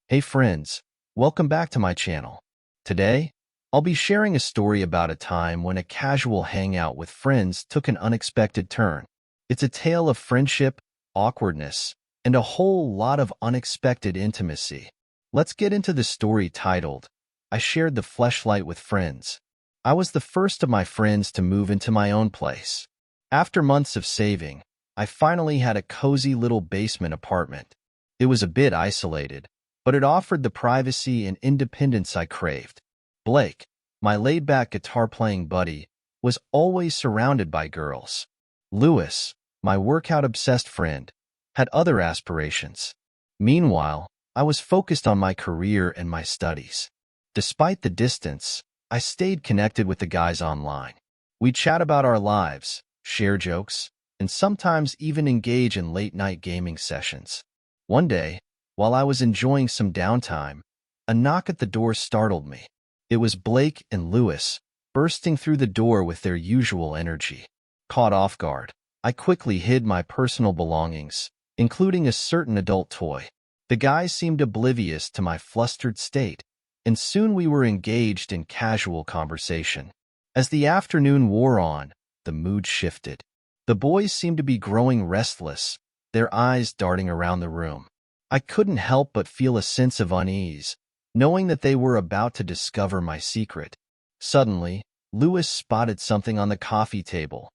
Hey friends, welcome back to my channel. Today, I'll be sharing a story about a time when a casual hangout with friends took an unexpected turn. It's a tale of friendship, awkwardness, and a whole lot of unexpected intimacy. Let's get into the story titled, I Shared the Fleshlight with Friends. I was the first of my friends to move into my own place. After months of saving, I finally had a cozy little basement apartment. It was a bit isolated, but it offered the privacy and independence I craved. Blake, my laid-back guitar-playing buddy, was always surrounded by girls. Lewis, my workout-obsessed friend, had other aspirations. Meanwhile, I was focused on my career and my studies. Despite the distance, I stayed connected with the guys online. We chat about our lives, share jokes, and sometimes even engage in late-night gaming sessions. One day, while I was enjoying some downtime, a knock at the door startled me. It was Blake and Lewis, bursting through the door with their usual energy. Caught off guard, I quickly hid my personal belongings, including a certain adult toy. The guys seemed oblivious to my flustered state, and soon we were engaged in casual conversation. As the afternoon wore on, the mood shifted. The boys seemed to be growing restless, their eyes darting around the room. I couldn't help but feel a sense of unease, knowing that they were about to discover my secret. Suddenly, Lewis spotted something on the coffee table,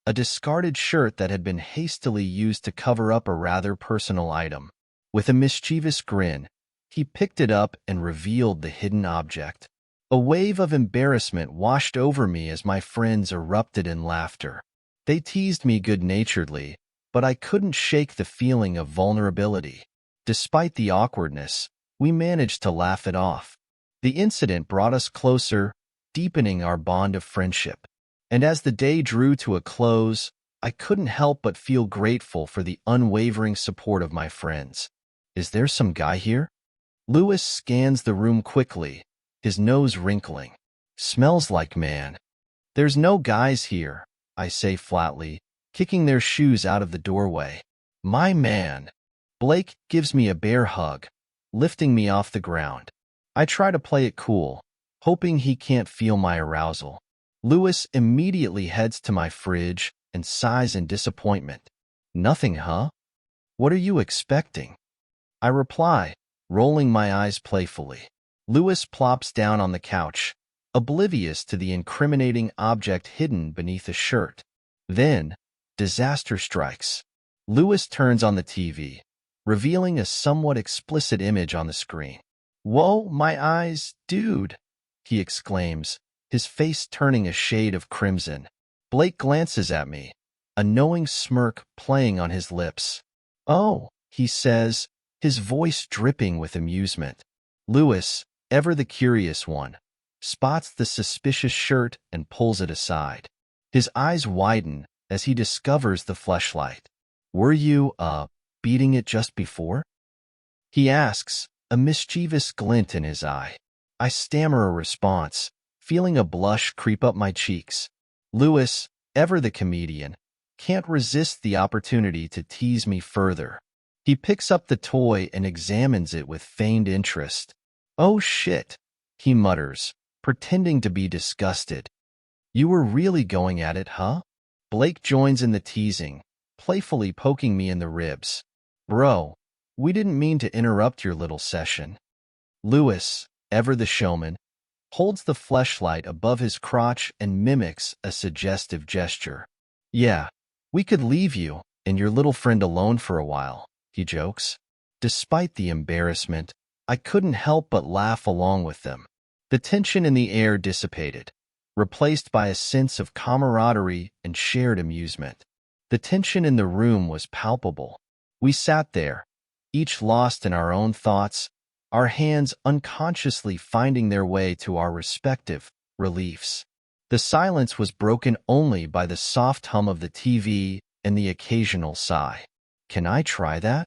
a discarded shirt that had been hastily used to cover up a rather personal item. With a mischievous grin, he picked it up and revealed the hidden object. A wave of embarrassment washed over me as my friends erupted in laughter. They teased me good-naturedly, but I couldn't shake the feeling of vulnerability. Despite the awkwardness, we managed to laugh it off. The incident brought us closer, deepening our bond of friendship. And as the day drew to a close, I couldn't help but feel grateful for the unwavering support of my friends. Is there some guy here? Lewis scans the room quickly, his nose wrinkling. Smells like man. There's no guys here, I say flatly, kicking their shoes out of the doorway. My man. Blake gives me a bear hug, lifting me off the ground. I try to play it cool, hoping he can't feel my arousal. Lewis immediately heads to my fridge and sighs in disappointment. Nothing, huh? What are you expecting? I reply, rolling my eyes playfully. Lewis plops down on the couch, oblivious to the incriminating object hidden beneath a shirt. Then, disaster strikes. Lewis turns on the TV, revealing a somewhat explicit image on the screen. Whoa, my eyes, dude, he exclaims, his face turning a shade of crimson. Blake glances at me, a knowing smirk playing on his lips. Oh, he says, his voice dripping with amusement. Lewis, ever the curious one, spots the suspicious shirt and pulls it aside. His eyes widen as he discovers the fleshlight. Were you, beating it just before? He asks, a mischievous glint in his eye. I stammer a response, feeling a blush creep up my cheeks. Lewis, ever the comedian, can't resist the opportunity to tease me further. He picks up the toy and examines it with feigned interest. Oh shit, he mutters, pretending to be disgusted. You were really going at it, huh? Blake joins in the teasing, playfully poking me in the ribs. Bro, we didn't mean to interrupt your little session. Lewis, ever the showman, holds the fleshlight above his crotch and mimics a suggestive gesture. Yeah, we could leave you and your little friend alone for a while, he jokes. Despite the embarrassment, I couldn't help but laugh along with them. The tension in the air dissipated, replaced by a sense of camaraderie and shared amusement. The tension in the room was palpable. We sat there, each lost in our own thoughts, our hands unconsciously finding their way to our respective reliefs. The silence was broken only by the soft hum of the TV and the occasional sigh. Can I try that?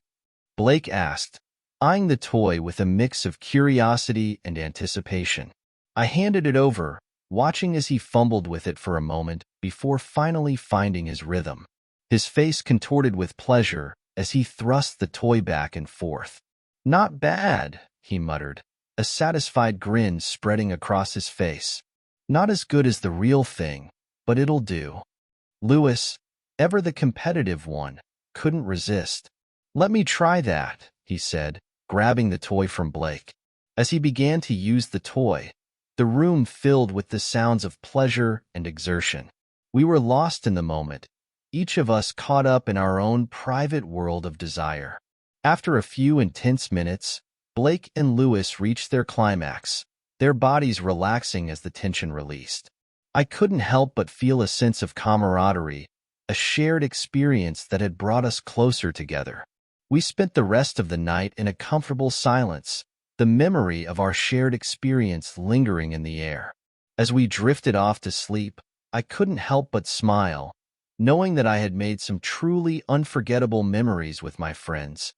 Blake asked, eyeing the toy with a mix of curiosity and anticipation. I handed it over, watching as he fumbled with it for a moment before finally finding his rhythm. His face contorted with pleasure as he thrust the toy back and forth. Not bad, he muttered, a satisfied grin spreading across his face. Not as good as the real thing, but it'll do. Lewis, ever the competitive one, couldn't resist. Let me try that, he said, grabbing the toy from Blake. As he began to use the toy, the room filled with the sounds of pleasure and exertion. We were lost in the moment, each of us caught up in our own private world of desire. After a few intense minutes, Blake and Lewis reached their climax, their bodies relaxing as the tension released. I couldn't help but feel a sense of camaraderie, a shared experience that had brought us closer together. We spent the rest of the night in a comfortable silence, the memory of our shared experience lingering in the air. As we drifted off to sleep, I couldn't help but smile, knowing that I had made some truly unforgettable memories with my friends.